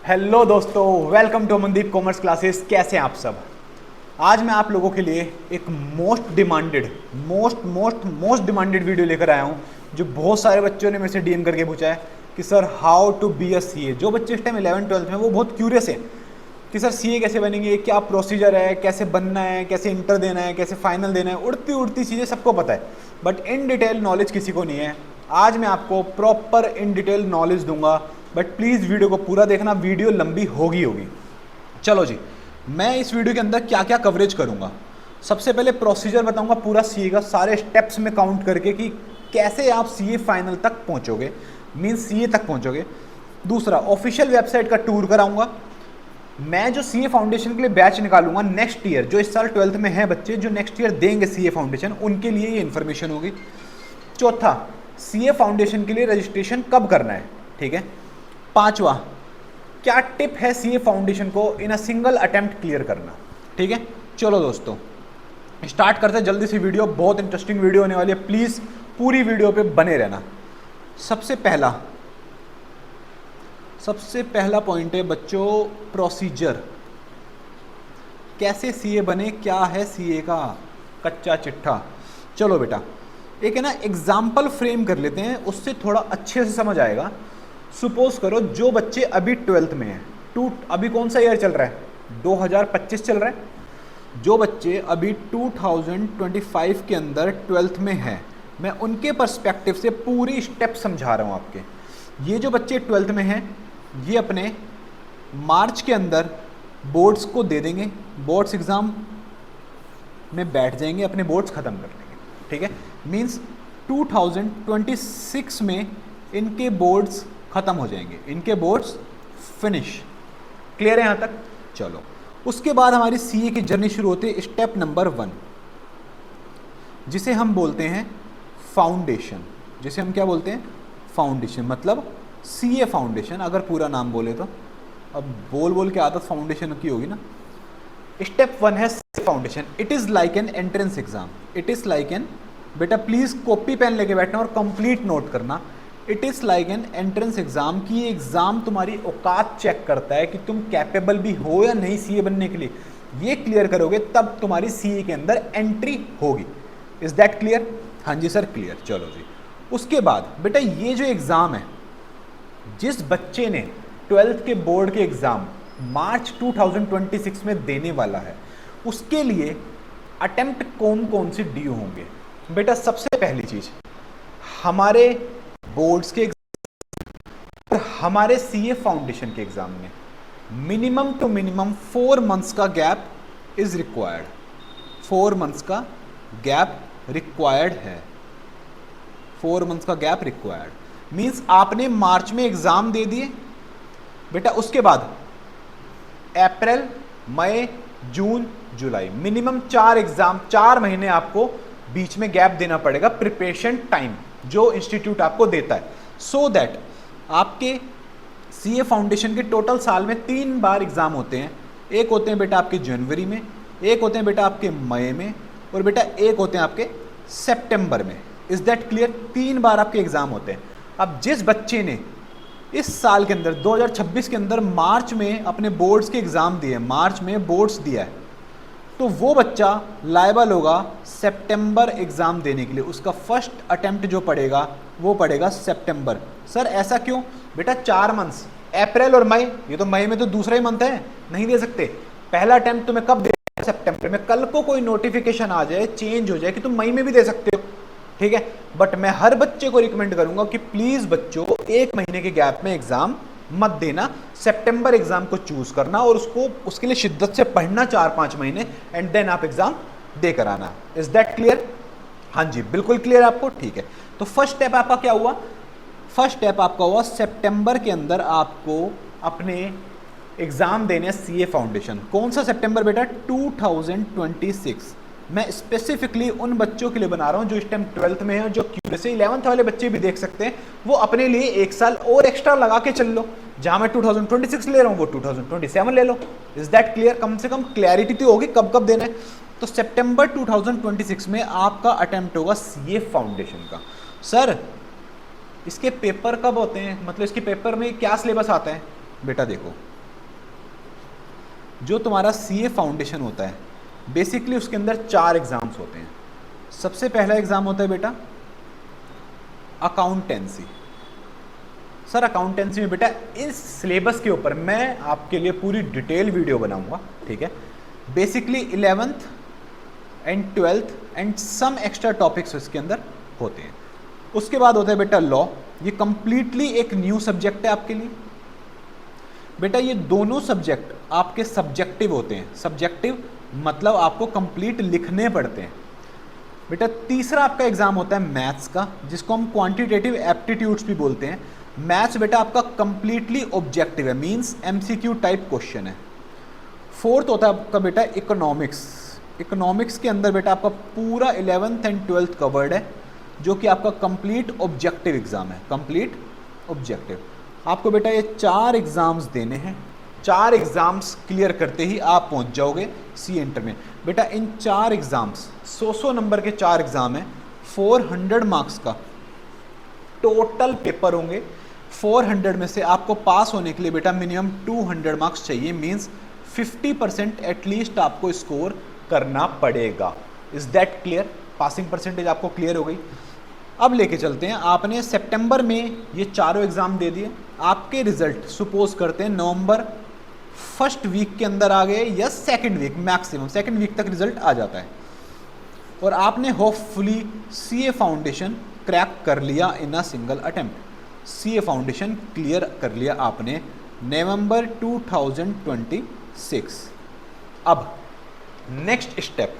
Hello दोस्तों, welcome to Amandeep commerce classes. कैसे हैं आप सब। आज मैं आप लोगों के लिए एक मोस्ट डिमांडेड वीडियो लेकर आया हूं, जो बहुत सारे बच्चों ने मेरे से डीएम करके पूछा है कि sir how to be a CA. जो बच्चे इस टाइम 11th-12th में वो बहुत क्यूरियस है कि सर सीए कैसे बनेंगे, क्या प्रोसीजर है, कैसे बनना है, कैसे इंटर देना है, कैसे फाइनल देना है। उड़ती उड़ती चीज़ें सबको पता है, बट इन डिटेल नॉलेज किसी को नहीं है। आज मैं आपको प्रॉपर इन डिटेल नॉलेज दूंगा, बट प्लीज़ वीडियो को पूरा देखना, वीडियो लंबी होगी। चलो जी, मैं इस वीडियो के अंदर क्या क्या कवरेज करूंगा। सबसे पहले प्रोसीजर बताऊंगा पूरा सीए का, सारे स्टेप्स में काउंट करके कि कैसे आप सीए फाइनल तक पहुंचोगे, मींस सीए तक पहुंचोगे। दूसरा, ऑफिशियल वेबसाइट का टूर कराऊंगा। मैं जो सीए फाउंडेशन के लिए बैच निकालूंगा नेक्स्ट ईयर, जो इस साल 12th में है बच्चे जो नेक्स्ट ईयर देंगे सीए फाउंडेशन, उनके लिए ये इन्फॉर्मेशन होगी। चौथा, सीए फाउंडेशन के लिए रजिस्ट्रेशन कब करना है, ठीक है। पांचवा, क्या टिप है सीए फाउंडेशन को इन अ सिंगल अटेम्प्ट क्लियर करना, ठीक है। चलो दोस्तों, स्टार्ट करते हैं जल्दी से वीडियो। बहुत इंटरेस्टिंग वीडियो होने वाली है, प्लीज़ पूरी वीडियो पे बने रहना। सबसे पहला पॉइंट है बच्चों, प्रोसीजर। कैसे सीए बने, क्या है सीए का कच्चा चिट्ठा। चलो बेटा, एक है ना एग्जाम्पल फ्रेम कर लेते हैं, उससे थोड़ा अच्छे से समझ आएगा। सपोज करो जो बच्चे अभी 12th में हैं, अभी कौन सा ईयर चल रहा है, 2025 चल रहा है। जो बच्चे अभी 2025 के अंदर 12th में हैं, मैं उनके पर्सपेक्टिव से पूरी स्टेप समझा रहा हूँ आपके। ये जो बच्चे 12th में हैं, ये अपने मार्च के अंदर बोर्ड्स को दे देंगे, बोर्ड्स एग्ज़ाम में बैठ जाएंगे, अपने बोर्ड्स ख़त्म कर लेंगे, ठीक है। मीन्स 2026 में इनके बोर्ड्स ख़त्म हो जाएंगे, इनके बोर्ड्स फिनिश। क्लियर है यहाँ तक। चलो, उसके बाद हमारी सीए की जर्नी शुरू होती है। स्टेप नंबर 1, जिसे हम बोलते हैं फाउंडेशन। जिसे हम क्या बोलते हैं, फाउंडेशन। मतलब सीए फाउंडेशन अगर पूरा नाम बोले तो, अब बोल बोल के आदत फाउंडेशन की होगी ना। स्टेप 1 है CA foundation. It is like an entrance exam. It is like an, बेटा प्लीज़ कॉपी पेन लेके बैठना और कंप्लीट नोट करना। It is like an entrance exam की ये एग्ज़ाम तुम्हारी औकात चेक करता है कि तुम कैपेबल भी हो या नहीं सीए बनने के लिए। ये क्लियर करोगे तब तुम्हारी सीए के अंदर एंट्री होगी। Is that clear. हाँ जी सर, क्लियर। चलो जी, उसके बाद बेटा ये जो एग्ज़ाम है, जिस बच्चे ने 12th के बोर्ड के एग्ज़ाम मार्च 2026 में देने वाला है, उसके लिए अटेम्प्ट कौन कौन से ड्यू होंगे। बेटा सबसे पहली चीज़, हमारे बोर्ड्स के और हमारे सीए फाउंडेशन के एग्ज़ाम में मिनिमम टू मिनिमम 4 मंथ्स का गैप इज़ रिक्वायर्ड। 4 मंथ्स का गैप रिक्वायर्ड है। 4 मंथ्स का गैप रिक्वायर्ड मीन्स आपने मार्च में एग्ज़ाम दे दिए बेटा, उसके बाद अप्रैल, मई, जून, जुलाई, मिनिमम 4 एग्ज़ाम, 4 महीने आपको बीच में गैप देना पड़ेगा, प्रिपरेशन टाइम जो इंस्टीट्यूट आपको देता है। सो दैट आपके सीए फाउंडेशन के टोटल साल में 3 बार एग्ज़ाम होते हैं। एक होते हैं बेटा आपके जनवरी में, एक होते हैं बेटा आपके मई में, और बेटा एक होते हैं आपके सितंबर में। Is that clear. 3 बार आपके एग्ज़ाम होते हैं। अब जिस बच्चे ने इस साल के अंदर 2026 के अंदर मार्च में अपने बोर्ड्स के एग्ज़ाम दिए, मार्च में बोर्ड्स दिया है, तो वो बच्चा लायबल होगा सितंबर एग्ज़ाम देने के लिए। उसका फर्स्ट अटेम्प्ट जो पड़ेगा वो पड़ेगा सितंबर। सर ऐसा क्यों बेटा, 4 मंथ्स, अप्रैल और मई, ये तो मई में तो दूसरा ही मंथ है, नहीं दे सकते। पहला अटेम्प्ट तुम्हें कब दे, सितंबर में। कल को कोई नोटिफिकेशन आ जाए, चेंज हो जाए कि तुम मई में भी दे सकते हो, ठीक है। बट मैं हर बच्चे को रिकमेंड करूंगा कि प्लीज़ बच्चों 1 महीने के गैप में एग्ज़ाम मत देना, सितंबर एग्जाम को चूज करना और उसको उसके लिए शिद्दत से पढ़ना 4-5 महीने, एंड देन आप एग्जाम देकर आना। Is that clear. हाँ जी बिल्कुल क्लियर आपको, ठीक है। तो फर्स्ट स्टेप आपका क्या हुआ, फर्स्ट स्टेप आपका हुआ सितंबर के अंदर आपको अपने एग्जाम देने सीए फाउंडेशन। कौन सा सितंबर बेटा, 2026। मैं स्पेसिफिकली उन बच्चों के लिए बना रहा हूं जो इस टाइम 12th में है, जो क्यूरियस है। 11th वाले बच्चे भी देख सकते हैं, वो अपने लिए 1 साल और एक्स्ट्रा लगा के चल लो। जहां मैं 2026 ले रहा हूं वो 2027 ले लो। Is that clear. कम से कम क्लैरिटी तो होगी कब कब देना है। तो सितंबर 2026 में आपका अटेम्प्ट होगा सीए फाउंडेशन का। सर इसके पेपर कब होते हैं, मतलब इसके पेपर में क्या सिलेबस आता है। बेटा देखो, जो तुम्हारा सीए फाउंडेशन होता है, बेसिकली उसके अंदर 4 एग्जाम्स होते हैं। सबसे पहला एग्जाम होता है बेटा अकाउंटेंसी। सर अकाउंटेंसी में बेटा इस सिलेबस के ऊपर मैं आपके लिए पूरी डिटेल वीडियो बनाऊंगा, ठीक है। Basically 11th and 12th and some extra topics इसके अंदर होते हैं। उसके बाद होता है बेटा लॉ। ये कंप्लीटली एक न्यू सब्जेक्ट है आपके लिए बेटा। ये दोनों सब्जेक्ट आपके सब्जेक्टिव होते हैं। सब्जेक्टिव मतलब आपको कंप्लीट लिखने पड़ते हैं बेटा। तीसरा आपका एग्जाम होता है मैथ्स का, जिसको हम क्वांटिटेटिव एप्टीट्यूड्स भी बोलते हैं। मैथ्स बेटा आपका कंप्लीटली ऑब्जेक्टिव है, मींस एमसीक्यू टाइप क्वेश्चन है। फोर्थ होता है आपका बेटा इकोनॉमिक्स। इकोनॉमिक्स के अंदर बेटा आपका पूरा 11th एंड 12th कवर्ड है, जो कि आपका कंप्लीट ऑब्जेक्टिव एग्जाम है। कंप्लीट ऑब्जेक्टिव आपको बेटा ये 4 एग्जाम्स देने हैं। 4 एग्जाम्स क्लियर करते ही आप पहुंच जाओगे सी इंटर में बेटा। इन 4 एग्जाम्स 100 नंबर के 4 एग्जाम है, 400 मार्क्स का टोटल पेपर होंगे। 400 में से आपको पास होने के लिए बेटा मिनिमम 200 मार्क्स चाहिए, मींस 50% एटलीस्ट आपको स्कोर करना पड़ेगा। Is that clear? Passing percentage आपको क्लियर हो गई। अब लेके चलते हैं, आपने सितंबर में ये चारों एग्जाम दे दिए। आपके रिजल्ट सपोज करते हैं नवंबर फर्स्ट वीक के अंदर आ गए या second week, maximum second week तक रिजल्ट आ जाता है, और आपने होपफुली सीए फाउंडेशन क्रैक कर लिया in a single attempt. CA foundation clear कर लिया आपने नवंबर 2026। अब नेक्स्ट स्टेप,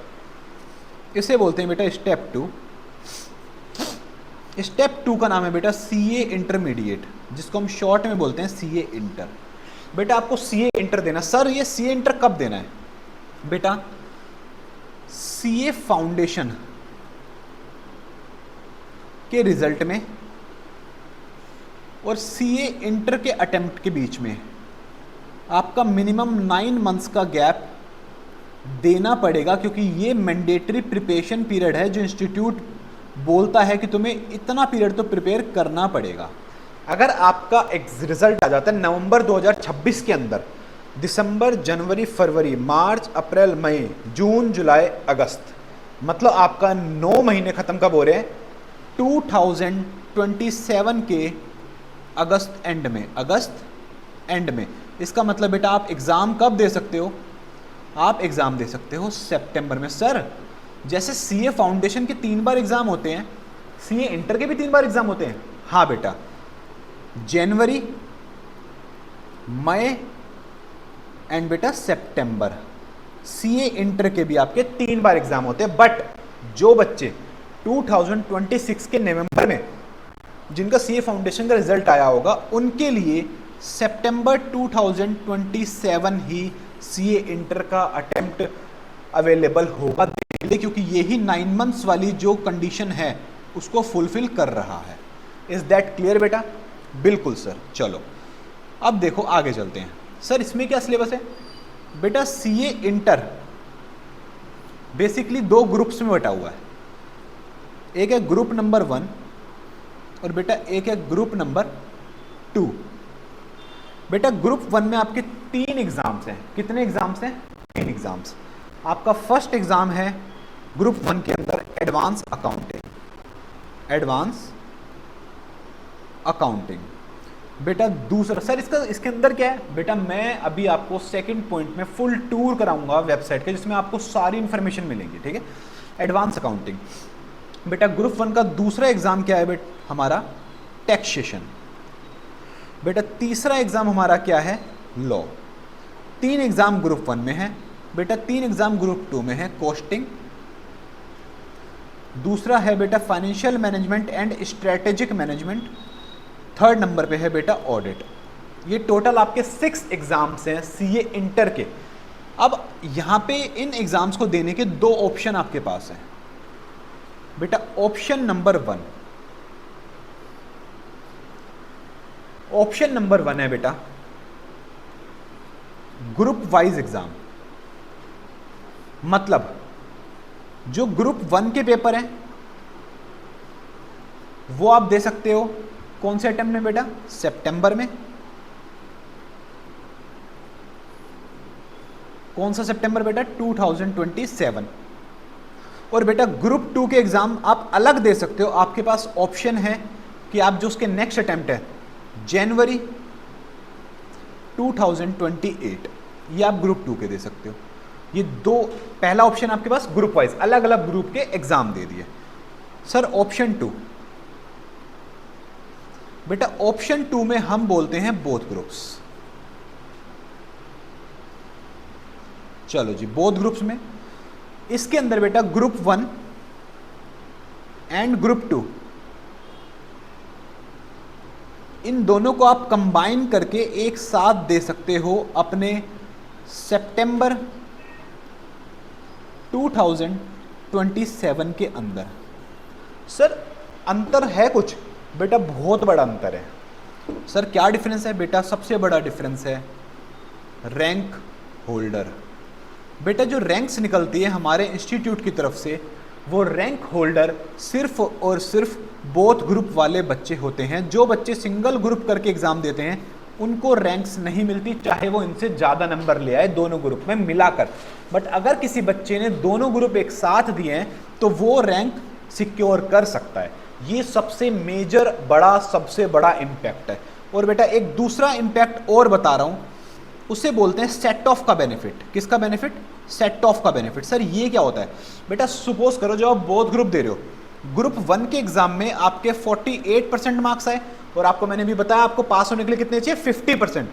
इसे बोलते हैं बेटा स्टेप 2। स्टेप 2 का नाम है बेटा सीए इंटरमीडिएट, जिसको हम शॉर्ट में बोलते हैं सीए इंटर। बेटा आपको सीए इंटर देना। सर ये सीए इंटर कब देना है बेटा? सीए फाउंडेशन के रिजल्ट में और सीए इंटर के अटेम्प्ट के बीच में आपका मिनिमम 9 मंथ्स का गैप देना पड़ेगा, क्योंकि ये मैंडेटरी प्रिपरेशन पीरियड है जो इंस्टीट्यूट बोलता है कि तुम्हें इतना पीरियड तो प्रिपेयर करना पड़ेगा। अगर आपका रिजल्ट आ जाता है नवंबर 2026 के अंदर, दिसंबर, जनवरी, फरवरी, मार्च, अप्रैल, मई, जून, जुलाई, अगस्त, मतलब आपका 9 महीने खत्म कब हो रहे हैं? 2027 के अगस्त एंड में। अगस्त एंड में इसका मतलब बेटा आप एग्ज़ाम कब दे सकते हो? आप एग्ज़ाम दे सकते हो सितंबर में। सर जैसे सीए फाउंडेशन के 3 बार एग्ज़ाम होते हैं, सीए इंटर के भी 3 बार एग्ज़ाम होते हैं। हाँ बेटा, जनवरी, मई एंड बेटा सितंबर, सीए इंटर के भी आपके 3 बार एग्ज़ाम होते हैं। बट जो बच्चे 2026 के नवंबर में जिनका सीए फाउंडेशन का रिजल्ट आया होगा, उनके लिए सितंबर 2027 ही सीए इंटर का अटेम्प्ट अवेलेबल होगा, क्योंकि यही 9 मंथ्स वाली जो कंडीशन है उसको फुलफिल कर रहा है। इज दैट क्लियर बेटा? बिल्कुल सर। चलो अब देखो आगे चलते हैं। सर इसमें क्या सिलेबस है बेटा? सीए इंटर बेसिकली 2 ग्रुप्स में बटा हुआ है। एक है ग्रुप नंबर 1 और बेटा एक है ग्रुप नंबर 2। बेटा ग्रुप 1 में आपके 3 एग्जाम्स हैं। कितने एग्जाम्स हैं? 3 एग्जाम्स। आपका फर्स्ट एग्जाम है ग्रुप 1 के अंदर एडवांस अकाउंटिंग। एडवांस अकाउंटिंग बेटा दूसरा। सर इसके अंदर क्या है बेटा? मैं अभी आपको सेकंड पॉइंट में फुल टूर कराऊंगा वेबसाइट के, जिसमें आपको सारी इंफॉर्मेशन मिलेंगी, ठीक है। एडवांस अकाउंटिंग बेटा ग्रुप 1 का दूसरा एग्जाम क्या है बेटा? हमारा टैक्सेशन। बेटा तीसरा एग्जाम हमारा क्या है? लॉ। 3 एग्जाम ग्रुप 1 में है बेटा, 3 एग्जाम ग्रुप 2 में है। कॉस्टिंग, दूसरा है बेटा financial management and strategic management, 3rd number पे है बेटा ऑडिट। ये टोटल आपके 6 एग्जाम्स हैं सीए इंटर के। अब यहाँ पे इन एग्जाम्स को देने के 2 ऑप्शन आपके पास हैं बेटा। ऑप्शन नंबर 1, ऑप्शन नंबर 1 है बेटा ग्रुप वाइज एग्जाम। मतलब जो ग्रुप 1 के पेपर हैं वो आप दे सकते हो कौन से अटेम्प्ट में बेटा? सितंबर में। कौन सा सितंबर बेटा? 2027। और बेटा ग्रुप 2 के एग्जाम आप अलग दे सकते हो, आपके पास ऑप्शन है कि आप जो उसके नेक्स्ट अटेम्प्ट है जनवरी 2028, ये आप ग्रुप 2 के दे सकते हो। ये दो, पहला ऑप्शन आपके पास ग्रुप वाइज अलग अलग ग्रुप के एग्जाम दे दिए। सर ऑप्शन 2, बेटा ऑप्शन 2 में हम बोलते हैं बोथ ग्रुप्स। चलो जी, बोथ ग्रुप्स में इसके अंदर बेटा ग्रुप 1 एंड ग्रुप 2, इन दोनों को आप कंबाइन करके एक साथ दे सकते हो अपने सितंबर 2027 के अंदर। सर अंतर है कुछ? बेटा बहुत बड़ा अंतर है। सर क्या डिफरेंस है? बेटा सबसे बड़ा डिफरेंस है रैंक होल्डर। बेटा जो रैंक्स निकलती है हमारे इंस्टीट्यूट की तरफ से, वो रैंक होल्डर सिर्फ और सिर्फ बोथ ग्रुप वाले बच्चे होते हैं। जो बच्चे सिंगल ग्रुप करके एग्जाम देते हैं उनको रैंक्स नहीं मिलती, चाहे वो इनसे ज़्यादा नंबर ले आए दोनों ग्रुप में मिलाकर। बट अगर किसी बच्चे ने दोनों ग्रुप एक साथ दिए हैं तो वो रैंक सिक्योर कर सकता है। ये सबसे मेजर बड़ा, सबसे बड़ा इम्पैक्ट है। और बेटा एक दूसरा इम्पैक्ट और बता रहा हूँ, उसे बोलते हैं सेट ऑफ का बेनिफिट। किसका बेनिफिट? सेट ऑफ का बेनिफिट। सर ये क्या होता है? बेटा सपोज करो जो आप बोथ ग्रुप दे रहे हो, ग्रुप 1 के एग्जाम में आपके 48% मार्क्स आए, और आपको मैंने भी बताया आपको पास होने के लिए कितने चाहिए? 50%।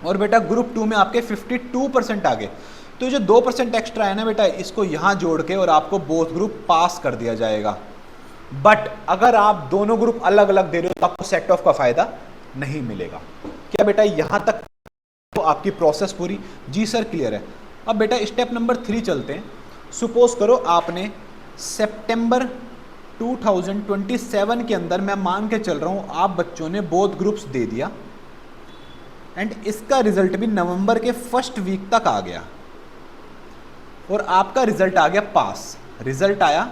और बेटा ग्रुप 2 में आपके 52% आ गए, तो जो 2% एक्स्ट्रा है ना बेटा, इसको यहां जोड़ के और आपको बोथ ग्रुप पास कर दिया जाएगा। बट अगर आप दोनों ग्रुप अलग अलग दे रहे हो तो आपको सेट ऑफ का फायदा नहीं मिलेगा। क्या बेटा यहां तक तो आपकी प्रोसेस पूरी? जी सर क्लियर है। अब बेटा स्टेप नंबर 3 चलते हैं। सपोज करो आपने सितंबर 2027 के अंदर, मैं मान के चल रहा हूं, आप बच्चों ने बोथ ग्रुप्स दे दिया एंड इसका रिजल्ट भी नवंबर के फर्स्ट वीक तक आ गया और आपका रिजल्ट आ गया पास। रिजल्ट आया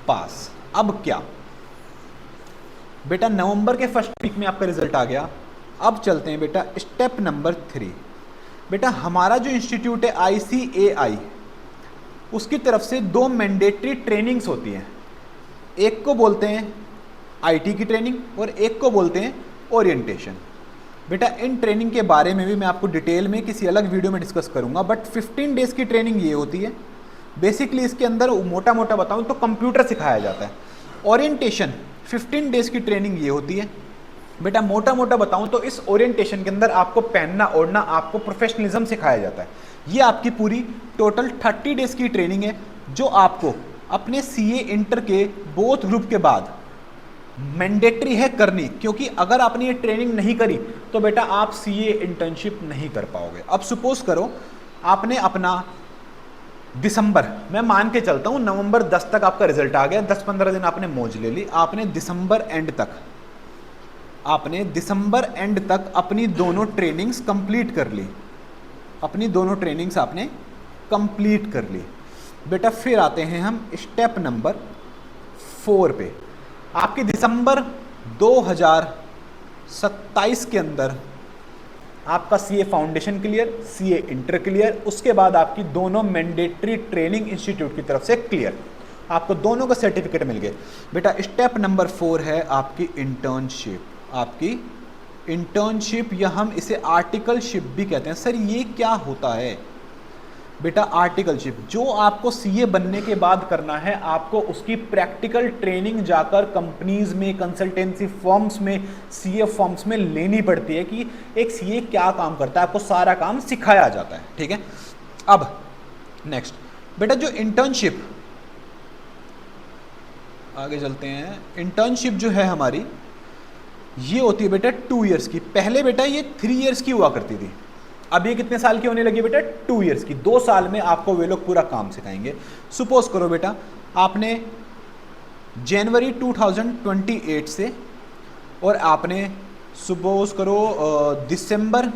पास। अब क्या बेटा, नवंबर के फर्स्ट वीक में आपका रिजल्ट आ गया। अब चलते हैं बेटा स्टेप नंबर 3। बेटा हमारा जो इंस्टीट्यूट है ICAI, उसकी तरफ से 2 मैंडेटरी ट्रेनिंग्स होती हैं। एक को बोलते हैं IT की ट्रेनिंग और एक को बोलते हैं ओरिएंटेशन। बेटा इन ट्रेनिंग के बारे में भी मैं आपको डिटेल में किसी अलग वीडियो में डिस्कस करूंगा, बट 15 डेज की ट्रेनिंग ये होती है। बेसिकली इसके अंदर मोटा मोटा बताऊं तो कंप्यूटर सिखाया जाता है। ओरिएंटेशन 15 डेज की ट्रेनिंग ये होती है। बेटा मोटा मोटा बताऊं तो इस ओरिएंटेशन के अंदर आपको पहनना ओढ़ना, आपको प्रोफेशनलिज्म सिखाया जाता है। ये आपकी पूरी टोटल 30 डेज की ट्रेनिंग है, जो आपको अपने CA इंटर के बोथ ग्रुप के बाद मैंडेटरी है करनी, क्योंकि अगर आपने ये ट्रेनिंग नहीं करी तो बेटा आप CA इंटर्नशिप नहीं कर पाओगे। अब सपोज करो आपने अपना दिसंबर, मैं मान के चलता हूं नवंबर 10 तक आपका रिजल्ट आ गया, 10-15 दिन आपने मौज ले ली, आपने दिसंबर एंड तक अपनी दोनों ट्रेनिंग्स कंप्लीट कर ली, अपनी दोनों ट्रेनिंग्स आपने कंप्लीट कर ली। बेटा फिर आते हैं हम स्टेप नंबर 4 पे। आपके दिसंबर 2027 के अंदर आपका CA foundation clear, CA inter clear, उसके बाद आपकी दोनों मैंडेटरी ट्रेनिंग इंस्टीट्यूट की तरफ से क्लियर, आपको दोनों का सर्टिफिकेट मिल गए। बेटा स्टेप नंबर 4 है आपकी इंटर्नशिप। आपकी इंटर्नशिप या हम इसे आर्टिकलशिप भी कहते हैं। सर ये क्या होता है? बेटा आर्टिकलशिप जो आपको CA बनने के बाद करना है, आपको उसकी प्रैक्टिकल ट्रेनिंग जाकर कंपनीज में, कंसल्टेंसी फर्म्स में, CA फर्म्स में लेनी पड़ती है कि एक CA क्या काम करता है, आपको सारा काम सिखाया जाता है। ठीक है, अब नेक्स्ट बेटा जो इंटर्नशिप, आगे चलते हैं। इंटर्नशिप जो है हमारी ये होती है बेटा 2 इयर्स की। पहले बेटा ये 3 इयर्स की हुआ करती थी, अब ये कितने साल की होने लगी बेटा? 2 इयर्स की। 2 साल में आपको वे लोग पूरा काम सिखाएंगे। सपोज करो बेटा आपने जनवरी 2028 से और आपने सपोज करो दिसंबर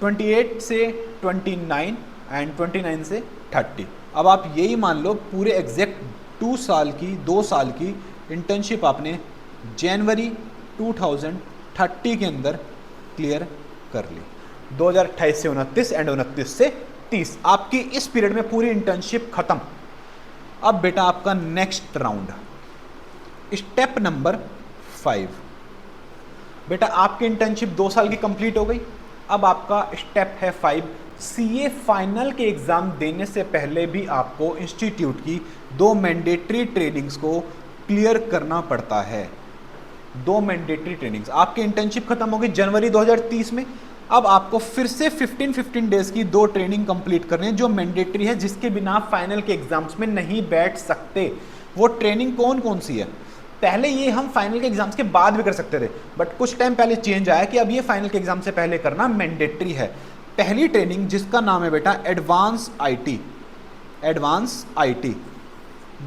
28 से 29 एंड 29 से 30, अब आप यही मान लो पूरे एग्जैक्ट 2 साल की इंटर्नशिप आपने जनवरी 2030 के अंदर क्लियर कर ली। 2028 से 29 एंड 29 से 2030 आपकी इस पीरियड में पूरी इंटर्नशिप खत्म। अब बेटा आपका नेक्स्ट राउंड, स्टेप नंबर 5। बेटा आपकी इंटर्नशिप 2 साल की कंप्लीट हो गई। अब आपका स्टेप है 5, सीए फाइनल के एग्जाम देने से पहले भी आपको इंस्टीट्यूट की 2 मैंडेटरी ट्रेनिंग्स को क्लियर करना पड़ता है। 2 मैंडेटरी ट्रेनिंग्स, आपकी इंटर्नशिप खत्म हो गई जनवरी 2030 में। अब आपको फिर से 15 डेज की 2 ट्रेनिंग कंप्लीट करनी है जो मैंडेटरी है, जिसके बिना आप फाइनल के एग्जाम्स में नहीं बैठ सकते। वो ट्रेनिंग कौन कौन सी है? पहले ये हम फाइनल के एग्जाम्स के बाद भी कर सकते थे, बट कुछ टाइम पहले चेंज आया कि अब ये फाइनल के एग्जाम से पहले करना मैंडेटरी है। पहली ट्रेनिंग जिसका नाम है बेटा एडवांस आईटी, एडवांस आईटी।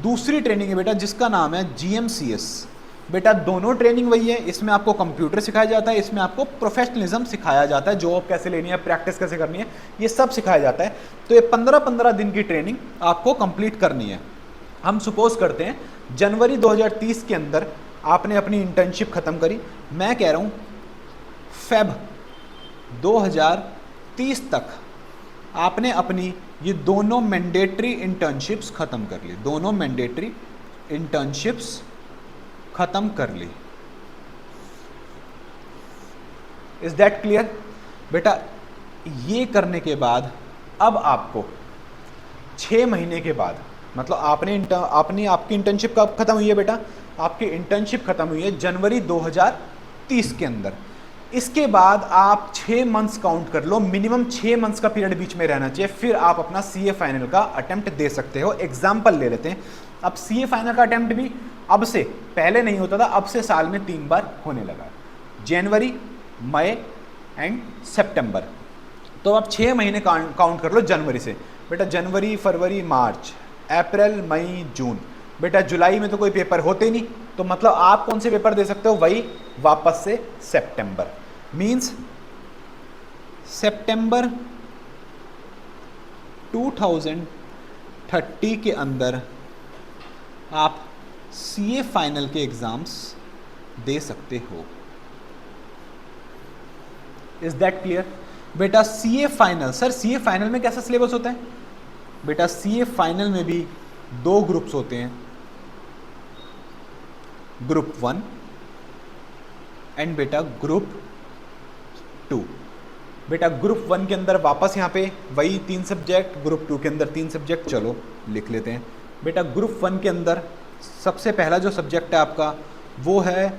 दूसरी ट्रेनिंग है बेटा जिसका नाम है जीएमसीएस। बेटा दोनों ट्रेनिंग वही है, इसमें आपको कंप्यूटर सिखाया जाता है, इसमें आपको प्रोफेशनलिज्म सिखाया जाता है, जॉब कैसे लेनी है, प्रैक्टिस कैसे करनी है, ये सब सिखाया जाता है। तो ये 15-15 दिन की ट्रेनिंग आपको कंप्लीट करनी है। हम सपोज करते हैं जनवरी 2030 के अंदर आपने अपनी इंटर्नशिप खत्म करी। मैं कह रहा हूँ फेब 2030 तक आपने अपनी ये दोनों मैंडेटरी इंटर्नशिप्स खत्म कर ली, दोनों मैंडेटरी इंटर्नशिप्स खत्म कर ली। Is that clear? बेटा ये करने के बाद अब आपको 6 महीने के बाद, मतलब आपकी इंटर्नशिप कब खत्म हुई है बेटा? आपकी इंटर्नशिप खत्म हुई है जनवरी 2030 के अंदर। इसके बाद आप 6 मंथ्स काउंट कर लो, मिनिमम 6 मंथ्स का पीरियड बीच में रहना चाहिए, फिर आप अपना सीए फाइनल का अटेम्प्ट दे सकते हो। एग्जाम्पल ले लेते हैं, अब सीए फाइनल का अटेम्प्ट भी अब से, पहले नहीं होता था, अब से साल में 3 बार होने लगा, जनवरी, मई एंड सितंबर। तो आप 6 महीने काउंट कर लो जनवरी से। बेटा जनवरी, फरवरी, मार्च, अप्रैल, मई, जून। बेटा जुलाई में तो कोई पेपर होते नहीं, तो मतलब आप कौन से पेपर दे सकते हो? वही वापस से सितंबर। मींस सितंबर 2030 के अंदर आप सीए फाइनल के एग्जाम्स दे सकते हो। Is that clear? बेटा CA final, sir CA final में कैसा सिलेबस होता है? बेटा सीए फाइनल में भी 2 ग्रुप्स होते हैं, ग्रुप 1 एंड बेटा ग्रुप 2। बेटा ग्रुप 1 के अंदर वापस यहाँ पे वही 3 सब्जेक्ट, ग्रुप 2 के अंदर 3 सब्जेक्ट। चलो लिख लेते हैं। बेटा ग्रुप 1 के अंदर सबसे पहला जो सब्जेक्ट है आपका वो है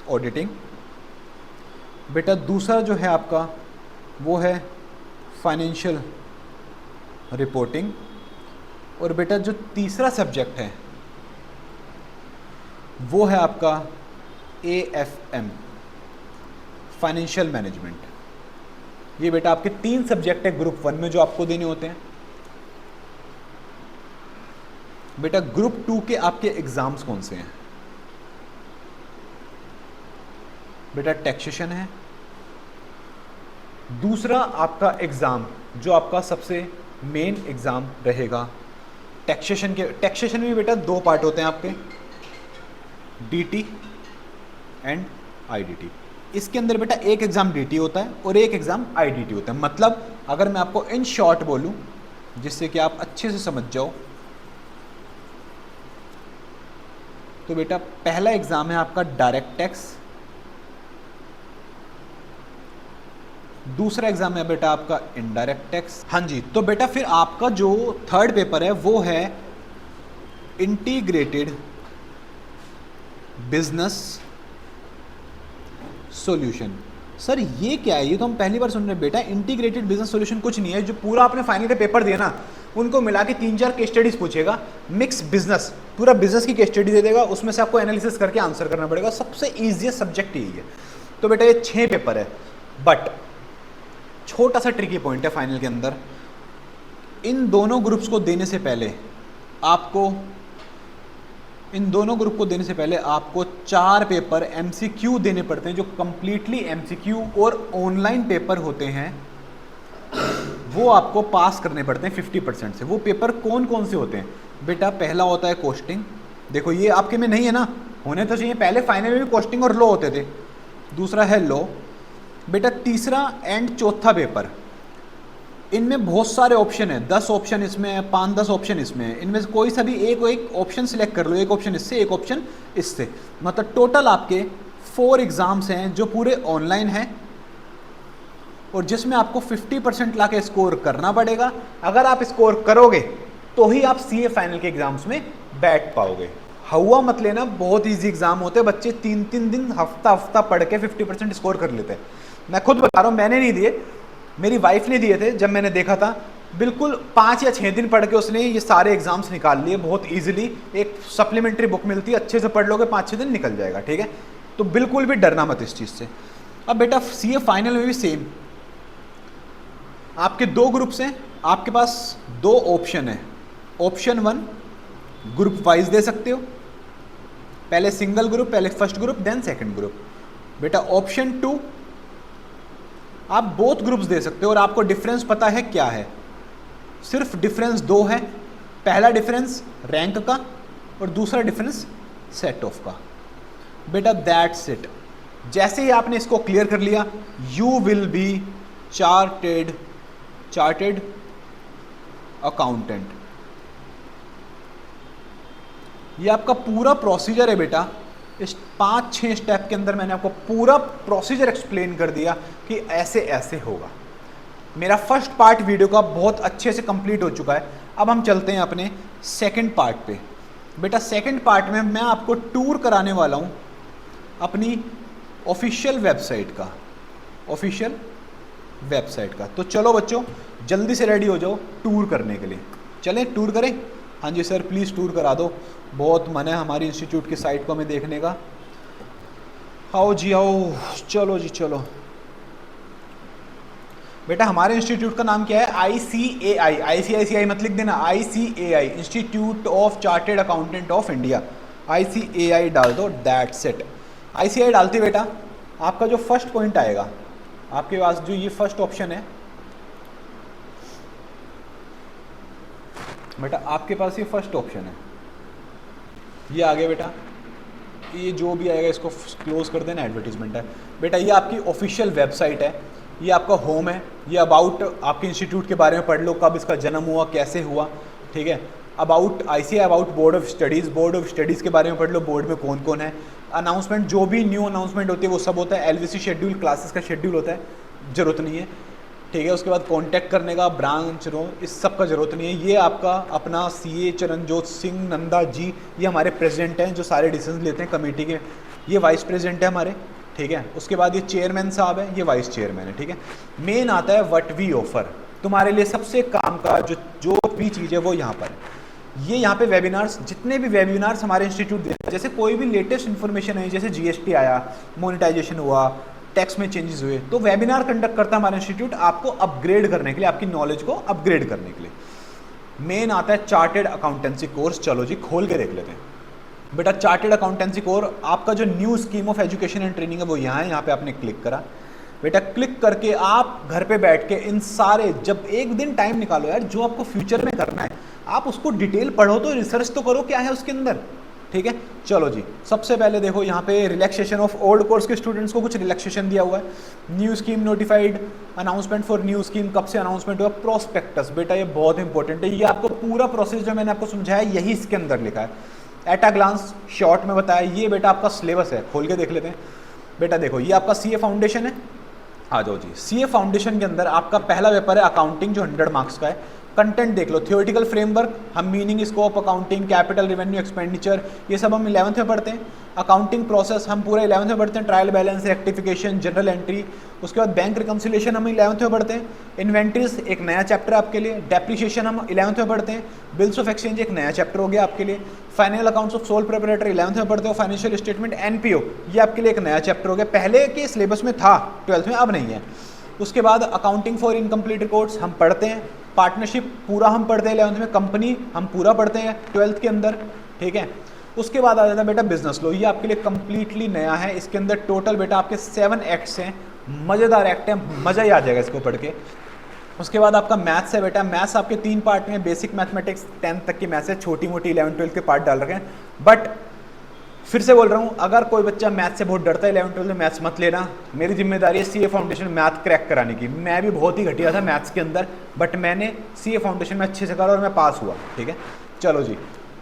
ऑडिटिंग। बेटा दूसरा जो है आपका वो है फाइनेंशियल रिपोर्टिंग। और बेटा जो तीसरा सब्जेक्ट है वो है आपका AFM, फाइनेंशियल मैनेजमेंट। ये बेटा आपके 3 सब्जेक्ट है ग्रुप 1 में जो आपको देने होते हैं। बेटा ग्रुप 2 के आपके एग्जाम्स कौन से हैं? बेटा टैक्सेशन है। दूसरा आपका एग्जाम जो आपका सबसे मेन एग्जाम रहेगा टैक्सेशन के। टैक्सेशन में बेटा 2 पार्ट होते हैं आपके, DT एंड IDT। इसके अंदर बेटा एक एग्जाम DT होता है और एक एग्जाम IDT होता है। मतलब अगर मैं आपको इन शॉर्ट बोलूं जिससे कि आप अच्छे से समझ जाओ, तो बेटा पहला एग्जाम है आपका डायरेक्ट टैक्स, दूसरा एग्जाम है बेटा आपका इनडायरेक्ट टैक्स। हाँ जी, तो बेटा फिर आपका जो थर्ड पेपर है वो है इंटीग्रेटेड बिजनेस सॉल्यूशन। सर ये क्या है? ये तो हम पहली बार सुन रहे हैं। बेटा इंटीग्रेटेड बिजनेस सॉल्यूशन कुछ नहीं है, जो पूरा आपने फाइनल का पेपर दिया ना उनको मिला के 3-4 केस स्टडीज पूछेगा, मिक्स बिजनेस, पूरा बिजनेस की केस स्टडी दे देगा, उसमें से आपको एनालिसिस करके आंसर करना पड़ेगा। सबसे ईजीएस्ट सब्जेक्ट यही है। तो बेटा ये 6 पेपर है, बट छोटा सा ट्रिकी पॉइंट है फाइनल के अंदर। इन दोनों ग्रुप्स को देने से पहले आपको 4 पेपर MCQ देने पड़ते हैं, जो कंप्लीटली MCQ और ऑनलाइन पेपर होते हैं, वो आपको पास करने पड़ते हैं 50% से। वो पेपर कौन कौन से होते हैं? बेटा पहला होता है कॉस्टिंग। देखो ये आपके में नहीं है ना, होने तो चाहिए, पहले फाइनल में भी कॉस्टिंग और लॉ होते थे। दूसरा है लॉ, बेटा तीसरा एंड चौथा पेपर, इनमें बहुत सारे ऑप्शन है, 10 ऑप्शन इसमें है, 5-10 ऑप्शन इसमें है, इनमें से कोई सा भी एक ऑप्शन सिलेक्ट कर लो, एक ऑप्शन इससे एक ऑप्शन इससे, मतलब टोटल आपके 4 एग्जाम्स हैं जो पूरे ऑनलाइन हैं और जिसमें आपको 50% ला के स्कोर करना पड़ेगा। अगर आप स्कोर करोगे तो ही आप सीए फाइनल के एग्जाम्स में बैठ पाओगे। हवा मत लेना, बहुत इजी एग्जाम होते हैं, बच्चे 3-3 दिन हफ्ता पढ़ के 50% स्कोर कर लेते हैं। मैं खुद बता रहा हूँ, मैंने नहीं दिए, मेरी वाइफ ने दिए थे। जब मैंने देखा था बिल्कुल 5 या 6 दिन पढ़ के उसने ये सारे एग्जाम्स निकाल लिए बहुत इजीली। एक सप्लीमेंट्री बुक मिलती है, अच्छे से पढ़ लोगे 5-6 दिन निकल जाएगा, ठीक है। तो बिल्कुल भी डरना मत इस चीज़ से। अब बेटा सीए फाइनल में भी सेम, आपके 2 ग्रुप्स हैं, आपके पास 2 ऑप्शन है। ऑप्शन 1 ग्रुप वाइज दे सकते हो, पहले सिंगल ग्रुप, पहले first group then second group. बेटा ऑप्शन 2 आप बोथ ग्रुप्स दे सकते हो और आपको डिफरेंस पता है क्या है, सिर्फ डिफरेंस 2 है। पहला डिफरेंस रैंक का और दूसरा डिफरेंस सेट ऑफ का। बेटा दैट्स इट। जैसे ही आपने इसको क्लियर कर लिया, you will be chartered accountant. ये आपका पूरा प्रोसीजर है बेटा। इस 5-6 स्टेप के अंदर मैंने आपको पूरा प्रोसीजर एक्सप्लेन कर दिया कि ऐसे ऐसे होगा। मेरा फर्स्ट पार्ट वीडियो का बहुत अच्छे से कंप्लीट हो चुका है। अब हम चलते हैं अपने सेकंड पार्ट पे। बेटा सेकंड पार्ट में मैं आपको टूर कराने वाला हूँ अपनी ऑफिशियल वेबसाइट का। तो चलो बच्चों जल्दी से रेडी हो जाओ टूर करने के लिए। चलें टूर करें? हाँ जी सर प्लीज़ टूर करा दो, बहुत मन है हमारी इंस्टीट्यूट की साइट को हमें देखने का। आओ जी आओ, चलो जी चलो। बेटा हमारे इंस्टीट्यूट का नाम क्या है? ICAI, ICICI मत लिख देना, ICAI institute of chartered accountant of India. ICAI डाल दो, दैट्स इट। ICAI डालते बेटा आपका जो फर्स्ट पॉइंट आएगा, आपके पास जो ये फर्स्ट ऑप्शन है बेटा, आपके पास ये फर्स्ट ऑप्शन है, ये आ गया बेटा। ये जो भी आएगा इसको क्लोज कर देना, एडवर्टीजमेंट है बेटा। ये आपकी ऑफिशियल वेबसाइट है, ये आपका होम है। ये अबाउट आपके इंस्टीट्यूट के बारे में पढ़ लो, कब इसका जन्म हुआ, कैसे हुआ, ठीक है। About ICAI, about board of studies के बारे में पढ़ लो, बोर्ड में कौन कौन है। अनाउंसमेंट, जो भी न्यू अनाउंसमेंट होती है वो सब होता है। LVC शेड्यूल, क्लासेस का शेड्यूल होता है, ज़रूरत नहीं है, ठीक है। उसके बाद कांटेक्ट करने का, ब्रांच रो, इस सब का ज़रूरत नहीं है। ये आपका अपना CA चरणजोत सिंह नंदा जी, ये हमारे प्रेसिडेंट हैं जो सारे डिसीजन लेते हैं कमेटी के। ये वाइस प्रेसिडेंट है हमारे, ठीक है। उसके बाद ये चेयरमैन साहब है, ये वाइस चेयरमैन है, ठीक है। मेन आता है व्हाट वी ऑफर, तुम्हारे लिए सबसे काम का जो भी चीज़ है वो यहाँ पर है। ये यहाँ पे वेबिनार्स, जितने भी वेबिनार्स हमारे इंस्टीट्यूट देते हैं, जैसे कोई भी लेटेस्ट इन्फॉर्मेशन है, जैसे GST आया, मोनेटाइजेशन हुआ, टैक्स में चेंजेस हुए, तो वेबिनार कंडक्ट करता है हमारा इंस्टीट्यूट आपको अपग्रेड करने के लिए, आपकी नॉलेज को अपग्रेड करने के लिए। मेन आता है चार्टेड अकाउंटेंसी कोर्स। चलो जी खोल के देख लेते हैं बेटा। चार्टेड अकाउंटेंसी कोर्स आपका जो new scheme of education and training है वो यहाँ है। यहाँ पे आपने क्लिक करा बेटा, क्लिक करके आप घर पे बैठ के इन सारे, जब एक दिन टाइम निकालो यार, जो आपको फ्यूचर में करना है आप उसको डिटेल पढ़ो, तो रिसर्च तो करो क्या है उसके अंदर, ठीक है। चलो जी, सबसे पहले देखो यहाँ पे रिलैक्सेशन ऑफ ओल्ड कोर्स के स्टूडेंट्स को कुछ रिलैक्सेशन दिया हुआ है। New scheme notified, announcement for new scheme, कब से अनाउंसमेंट हुआ, प्रोस्पेक्टस। बेटा ये बहुत इंपॉर्टेंट है, ये आपको पूरा प्रोसेस जो मैंने आपको समझाया यही इसके अंदर लिखा है, एट अ ग्लांस शॉर्ट में बताया। ये बेटा आपका सिलेबस है, खोल के देख लेते हैं बेटा। देखो ये आपका CA फाउंडेशन है, आ जाओ जी। CA फाउंडेशन के अंदर आपका पहला पेपर है अकाउंटिंग, जो 100 मार्क्स का है। कंटेंट देख लो, थियोरेटिकल फ्रेमवर्क, हम meaning, scope, accounting, capital, revenue, expenditure, ये सब हम 11th में पढ़ते हैं। अकाउंटिंग प्रोसेस हम पूरा 11th में पढ़ते हैं। Trial balance, rectification, general entry, उसके बाद बैंक रिकंसिलेशन हम 11th में पढ़ते हैं। इन्वेंट्रीज एक नया चैप्टर आपके लिए। डेप्रिसिएशन हम 11th में पढ़ते हैं। बिल्स ऑफ एक्सचेंज एक नया चैप्टर हो गया आपके लिए। Final accounts of sole proprietor 11th में पढ़ते हो। फाइनेंशियल स्टेटमेंट, NPO, ये आपके लिए एक नया चैप्टर हो गया, पहले के सिलेबस में था 12th में, अब नहीं है। उसके बाद अकाउंटिंग फॉर इनकम्प्लीट रिकॉर्ड्स हम पढ़ते हैं। पार्टनरशिप पूरा हम पढ़ते हैं 11th में। कंपनी हम पूरा पढ़ते हैं 12th के अंदर, ठीक है। उसके बाद आ जाता है बेटा बिजनेस लॉ, ये आपके लिए कंप्लीटली नया है। इसके अंदर टोटल बेटा आपके 7 एक्ट्स हैं, मज़ेदार एक्ट है, मज़ा ही आ जाएगा इसको पढ़ के। उसके बाद आपका मैथ्स है बेटा। मैथ्स आपके 3 पार्ट में, बेसिक मैथमेटिक्स 10th तक की मैथ्स है, छोटी मोटी 11th 12th के पार्ट डाल रखे हैं। बट फिर से बोल रहा हूँ, अगर कोई बच्चा मैथ से बहुत डरता है 11th-12 में, मैथ्स मत लेना। मेरी जिम्मेदारी है सीए फाउंडेशन मैथ क्रैक कराने की। मैं भी बहुत ही घटिया था मैथ्स के अंदर, बट मैंने सीए फाउंडेशन में अच्छे से करा और मैं पास हुआ। ठीक है, चलो जी।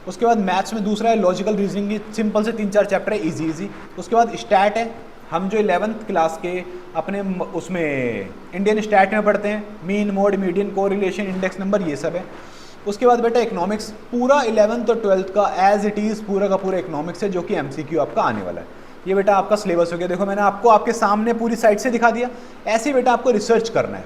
उसके बाद मैथ्स में दूसरा है लॉजिकल रीजनिंग की, सिंपल से 3-4 चैप्टर है, इजी इजी। उसके बाद स्टैट है, हम जो 11th क्लास के अपने उसमें इंडियन स्टैट में पढ़ते हैं, mean, mode, median, correlation, index number, ये सब है। उसके बाद बेटा इकोनॉमिक्स, पूरा 11th और 12th का एज इट इज़ पूरा का पूरा इकोनॉमिक्स है, जो कि एमसीक्यू आपका आने वाला है। ये बेटा आपका सिलेबस हो गया। देखो मैंने आपको आपके सामने पूरी साइड से दिखा दिया। ऐसे ही बेटा आपको रिसर्च करना है।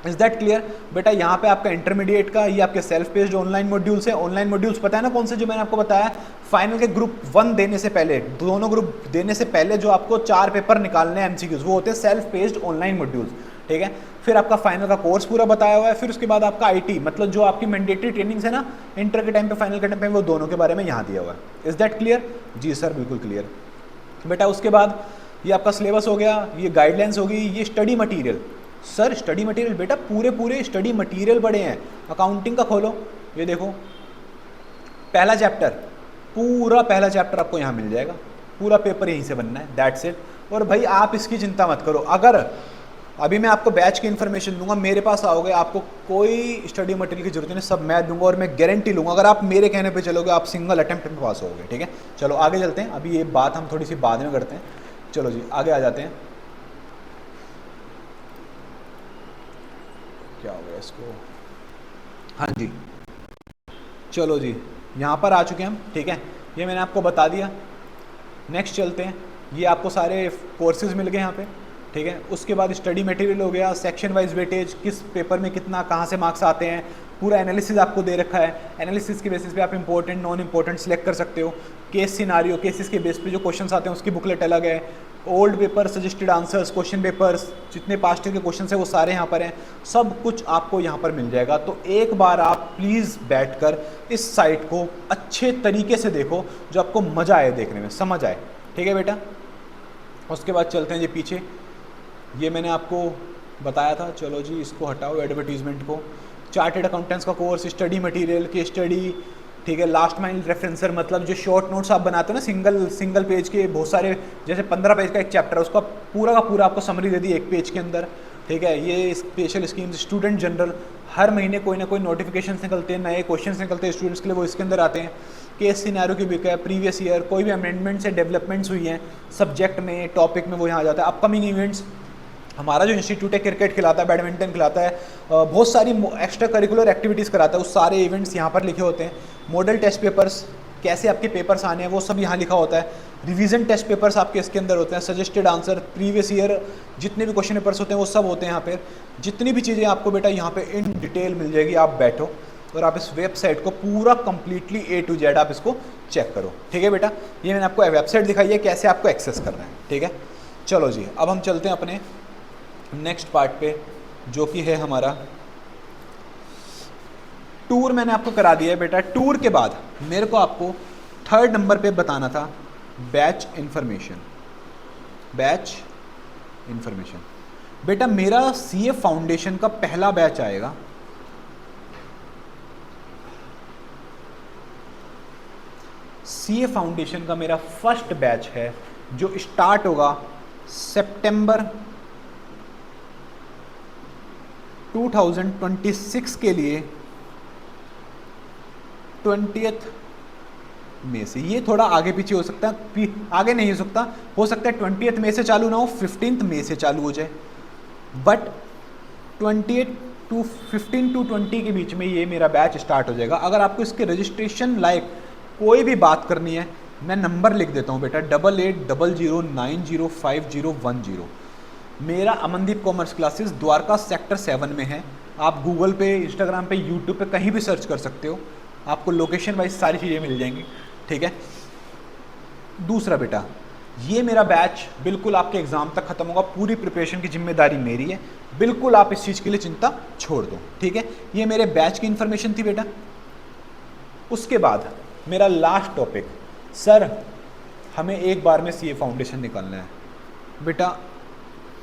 Is that clear? बेटा यहाँ पे आपका इंटरमीडिएट का, ये आपके सेल्फ पेस्ड ऑनलाइन मॉड्यूल्स है। ऑनलाइन मॉड्यूल्स पता है ना कौन से, जो मैंने आपको बताया फाइनल के ग्रुप 1 देने से पहले, दोनों ग्रुप देने से पहले जो आपको 4 पेपर निकालने हैं एमसीक्यूज, वो होते हैं सेल्फ पेस्ड ऑनलाइन मॉड्यूल्स। ठीक है, फिर आपका फाइनल का कोर्स पूरा बताया हुआ है। फिर उसके बाद आपका आईटी, मतलब जो आपकी मैंडेटरी ट्रेनिंग्स है ना इंटर के टाइम पे, फाइनल के टाइम पे, वो दोनों के बारे में यहाँ दिया हुआ है। Is that clear? जी सर, बिल्कुल क्लियर। बेटा उसके बाद ये आपका सिलेबस हो गया, ये गाइडलाइंस होगी, ये study material. Sir study material, बेटा पूरे स्टडी मटेरियल पढ़े हैं। अकाउंटिंग का खोलो, ये देखो पहला चैप्टर, पूरा पहला चैप्टर आपको यहाँ मिल जाएगा। पूरा पेपर यहीं से बनना है, दैट्स इट। और भाई आप इसकी चिंता मत करो, अगर अभी मैं आपको बैच की इन्फॉर्मेशन दूंगा, मेरे पास आओगे, आपको कोई स्टडी मटेरियल की जरूरत नहीं, सब मैं दूंगा। और मैं गारंटी लूंगा, अगर आप मेरे कहने पे चलोगे, आप सिंगल अटेम्प्ट में पास होगे। ठीक है, चलो आगे चलते हैं। अभी ये बात हम थोड़ी सी बाद में करते हैं। चलो जी आगे आ जाते हैं। क्या हो गया इसको? हाँ जी, चलो जी यहाँ पर आ चुके हैं हम। ठीक है, ये मैंने आपको बता दिया। नेक्स्ट चलते हैं। ये आपको सारे कोर्सेज मिल गए यहाँ पे। ठीक है, उसके बाद स्टडी मटेरियल हो गया, सेक्शन वाइज वेटेज, किस पेपर में कितना कहाँ से मार्क्स आते हैं, पूरा एनालिसिस आपको दे रखा है। एनालिसिस के बेसिस पे आप इंपॉर्टेंट नॉन इंपॉर्टेंट सेलेक्ट कर सकते हो। केस सिनारियो, केसेस के बेस पे जो क्वेश्चंस आते हैं उसकी बुकलेट अलग है। Old paper, suggested answers, question papers, जितने पास्ट ईयर के क्वेश्चन हैं वो सारे यहाँ पर हैं। सब कुछ आपको यहाँ पर मिल जाएगा। तो एक बार आप प्लीज़ बैठकर इस साइट को अच्छे तरीके से देखो, जो आपको मज़ा आए देखने में, समझ आए। ठीक है बेटा, उसके बाद चलते हैं जी पीछे। ये मैंने आपको बताया था, चलो जी इसको हटाओ एडवर्टीजमेंट को। चार्टेड अकाउंटेंट्स का कोर्स, स्टडी मटेरियल की स्टडी। ठीक है, लास्ट माइल रेफरेंसर, मतलब जो शॉर्ट नोट्स आप बनाते हो ना सिंगल पेज के, बहुत सारे, जैसे 15 पेज का एक चैप्टर है, उसका पूरा का पूरा आपको समरी दे दी एक पेज के अंदर। ठीक है, ये स्पेशल स्कीम्स, स्टूडेंट जनरल, हर महीने कोई ना कोई नोटिफिकेशन निकलते हैं, नए क्वेश्चन निकलते हैं स्टूडेंट्स के लिए, वो इसके अंदर आते हैं। केस सिनेरियो की बुक है, प्रीवियस ईयर कोई भी अमेंडमेंट्स या डेवलपमेंट्स हुई हैं सब्जेक्ट में, टॉपिक में, वो यहाँ आ जाता है। अपकमिंग इवेंट्स, हमारा जो इंस्टीट्यूट है क्रिकेट खिलाता है, बैडमिंटन खिलाता है, बहुत सारी एक्स्ट्रा करिकुलर एक्टिविटीज़ कराता है, उस सारे इवेंट्स यहाँ पर लिखे होते हैं। मॉडल टेस्ट पेपर्स, कैसे आपके पेपर्स आने हैं वो सब यहाँ लिखा होता है। रिवीजन टेस्ट पेपर्स आपके इसके अंदर होते हैं। सजेस्टेड आंसर, प्रीवियस ईयर जितने भी क्वेश्चन पेपर्स होते हैं वो सब होते हैं यहाँ पे। जितनी भी चीज़ें आपको बेटा यहाँ पे इन डिटेल मिल जाएगी। आप बैठो और आप इस वेबसाइट को पूरा कंप्लीटली A to Z आप इसको चेक करो। ठीक है बेटा, ये मैंने आपको वेबसाइट दिखाई है कैसे आपको एक्सेस करना है। ठीक है, चलो जी अब हम चलते हैं अपने नेक्स्ट पार्ट पे, जो कि है हमारा टूर। मैंने आपको करा दिया है बेटा। टूर के बाद मेरे को आपको 3rd नंबर पे बताना था बैच इंफॉर्मेशन। बैच इंफॉर्मेशन बेटा, मेरा सीए फाउंडेशन का पहला बैच आएगा सीए फाउंडेशन का मेरा फर्स्ट बैच है, जो स्टार्ट होगा सितंबर 2026 के लिए 20 मई से। ये थोड़ा आगे पीछे हो सकता है, आगे नहीं हो सकता है 20 मई से चालू ना हो, 15 मई से चालू हो जाए, बट 15 to 20 के बीच में ये मेरा बैच स्टार्ट हो जाएगा। अगर आपको इसके रजिस्ट्रेशन लाइक कोई भी बात करनी है, मैं नंबर लिख देता हूँ बेटा, 8800905010। मेरा Amandeep commerce classes Dwarka sector 7 में है। आप गूगल पे, इंस्टाग्राम पे, यूट्यूब पे कहीं भी सर्च कर सकते हो, आपको लोकेशन वाइज सारी चीज़ें मिल जाएंगी। ठीक है, दूसरा बेटा, ये मेरा बैच बिल्कुल आपके एग्ज़ाम तक ख़त्म होगा। पूरी प्रिपरेशन की जिम्मेदारी मेरी है, बिल्कुल आप इस चीज़ के लिए चिंता छोड़ दो। ठीक है, ये मेरे बैच की इन्फॉर्मेशन थी बेटा। उसके बाद मेरा लास्ट टॉपिक, सर हमें एक बार में सीए फाउंडेशन निकालना है बेटा।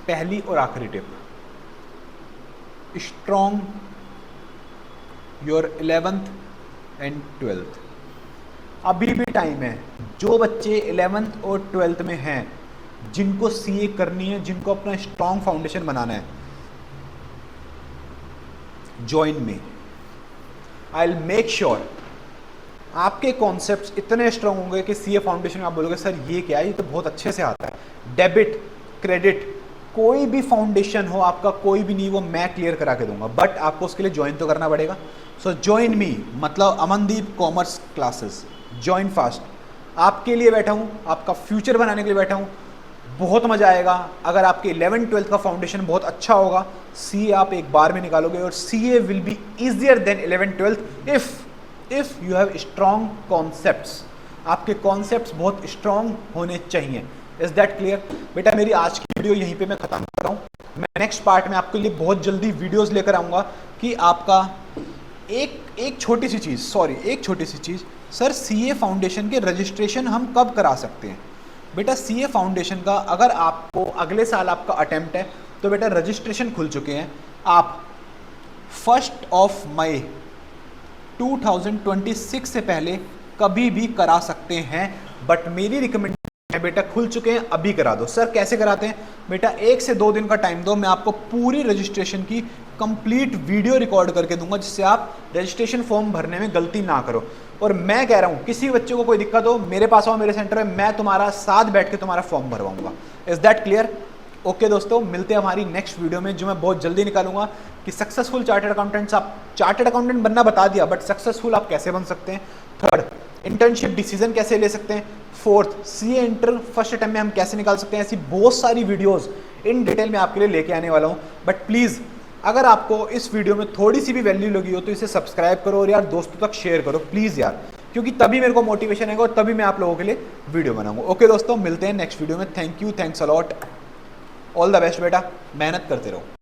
पहली और आखिरी tip, strong your 11th and 12th। अभी भी टाइम है। जो बच्चे 11th और 12th में हैं, जिनको सीए करनी है, जिनको अपना स्ट्रॉन्ग फाउंडेशन बनाना है, join me. I will make sure आपके कॉन्सेप्ट्स इतने स्ट्रांग होंगे कि सीए फाउंडेशन में आप बोलोगे सर ये क्या है, ये तो बहुत अच्छे से आता है। डेबिट, क्रेडिट, कोई भी फाउंडेशन हो आपका, कोई भी नहीं, वो मैं क्लियर करा के दूंगा, बट आपको उसके लिए ज्वाइन तो करना पड़ेगा। सो ज्वाइन मी, मतलब Amandeep commerce classes, join fast. आपके लिए बैठा हूँ, आपका फ्यूचर बनाने के लिए बैठा हूँ। बहुत मजा आएगा। अगर आपके 11th-12th का फाउंडेशन बहुत अच्छा होगा, सीए आप एक बार में निकालोगे, और CA will be easier than 11th-12th if you have strong concepts. आपके कॉन्सेप्ट्स बहुत स्ट्रॉन्ग होने चाहिए। Is that clear? बेटा मेरी आज की वीडियो यहीं पे मैं खत्म कर रहा हूँ। मैं नेक्स्ट पार्ट में आपके लिए बहुत जल्दी वीडियोस लेकर आऊँगा कि आपका एक छोटी सी चीज़, सर सीए फाउंडेशन के रजिस्ट्रेशन हम कब करा सकते हैं? बेटा सीए फाउंडेशन का अगर आपको अगले साल आपका अटेम्प्ट है तो बेटा रजिस्ट्रेशन खुल चुके हैं। आप 1 मई 2026 से पहले कभी भी करा सकते हैं, बट मेरी रिकमेंडेशन है बेटा खुल चुके हैं, अभी करा दो। सर कैसे कराते हैं? बेटा 1 से 2 दिन का टाइम दो, मैं आपको पूरी रजिस्ट्रेशन की कंप्लीट वीडियो रिकॉर्ड करके दूंगा, जिससे आप रजिस्ट्रेशन फॉर्म भरने में गलती ना करो। और मैं कह रहा हूं किसी बच्चे को कोई दिक्कत हो, मेरे पास आओ, मेरे सेंटर में, मैं तुम्हारा साथ बैठ के तुम्हारा फॉर्म भरवाऊंगा। Is that clear? ओके दोस्तों, मिलते हैं हमारी नेक्स्ट वीडियो में, जो मैं बहुत जल्दी निकालूंगा कि सक्सेसफुल चार्टर्ड अकाउंटेंट्स, आप चार्टर्ड अकाउंटेंट बनना बता दिया, बट सक्सेसफुल आप कैसे बन सकते हैं। 3rd, इंटर्नशिप डिसीजन कैसे ले सकते हैं। 4th, CA inter first attempt में हम कैसे निकाल सकते हैं। ऐसी बहुत सारी वीडियोस इन डिटेल में आपके लिए लेके आने वाला हूं। बट प्लीज़ अगर आपको इस वीडियो में थोड़ी सी भी वैल्यू लगी हो तो इसे सब्सक्राइब करो और यार दोस्तों तक शेयर करो प्लीज़ यार, क्योंकि तभी मेरे को मोटिवेशन आएगा और तभी मैं आप लोगों के लिए वीडियो बनाऊंगा। ओके दोस्तों, मिलते हैं नेक्स्ट वीडियो में। Thank you, thanks a lot, all the best बेटा, मेहनत करते रहो।